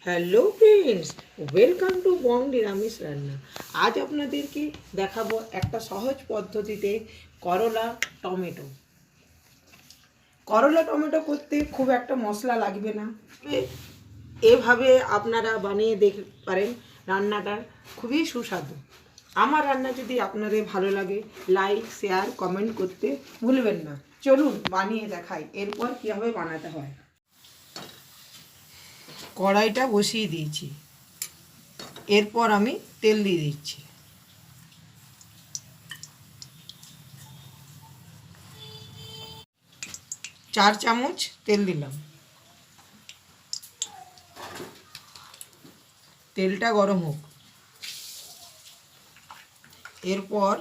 Hello friends, welcome to বং নিরামিষ রান্না। আজ আপনাদেরকে দেখাবো একটা সহজ পদ্ধতিতে করলা টমেটো। করলা টমেটো করতে খুব একটা মশলা লাগবে না, এভাবে আপনারা বানিয়ে দেখতে পারেন। রান্নাটা খুবই সুস্বাদু। আমার রান্না যদি আপনাদের ভালো লাগে, লাইক শেয়ার কমেন্ট করতে ভুলবেন না। চলুন বানিয়ে দেখাই এরপর কীভাবে বানাতে হয়। কড়াইটা বসিয়ে দিয়েছি, এরপর আমি তেল দিয়ে দিচ্ছি। চার চামচ তেল দিলাম। তেলটা গরম হোক। এরপর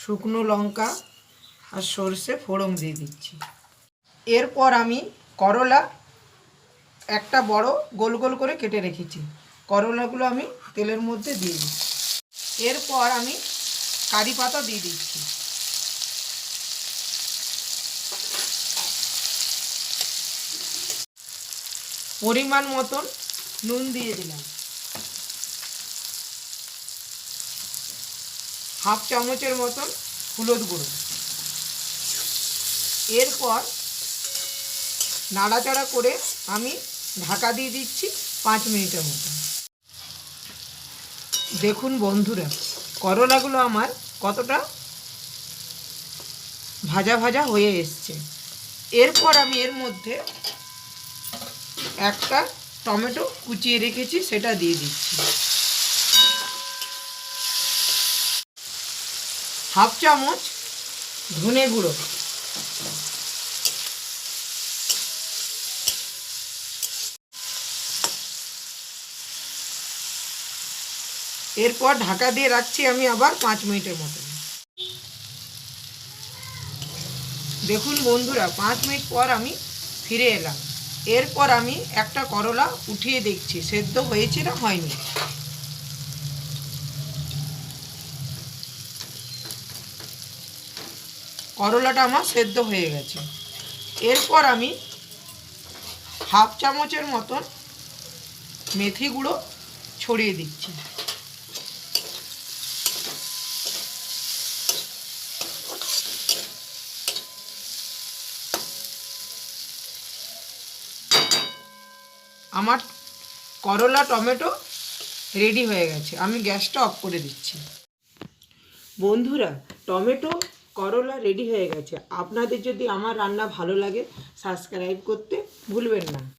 শুকনো লঙ্কা আর সর্ষে ফোড়ন দিয়ে দিচ্ছি। এরপর আমি করলা একটা বড় গোল গোল করে কেটে রেখেছি, করলাগুলো আমি তেলের মধ্যে দিয়ে দিচ্ছি। এরপর আমি কারি পাতা দিয়ে দিচ্ছি। পরিমাণ মতন নুন দিয়ে দিলাম। হাফ চামচের মতন হলুদ গুঁড়ো। এরপর নাড়াচাড়া করে আমি ঢাকা দিয়ে দিচ্ছি 5 মিনিটের মতো। দেখুন বন্ধুরা, করলাগুলো আমার কতটা ভাজা ভাজা হয়ে এসছে। এরপর আমি এর মধ্যে একটা টমেটো কুচিয়ে রেখেছি, সেটা দিয়ে দিচ্ছি। হাফ চামচ ধনে গুঁড়ো। এরপর ঢাকা দিয়ে রাখছি আমি আবার 5 মিনিটের মতো। দেখুন বন্ধুরা, 5 মিনিট পর আমি ফিরে এলাম। এরপর আমি একটা করলা উঠিয়ে দেখছি সেদ্ধ হয়েছে না হয়নি। করলাটা আমার সেদ্ধ হয়ে গেছে। এরপর আমি হাফ চামচের মতন মেথি গুঁড়ো ছড়িয়ে দিচ্ছি। আমার করলা টমেটো রেডি হয়ে গেছে, আমি গ্যাসটা অফ করে দিচ্ছি। বন্ধুরা, টমেটো করলা রেডি হয়ে গেছে। আপনাদের যদি আমার রান্না ভালো লাগে, সাবস্ক্রাইব করতে ভুলবেন না।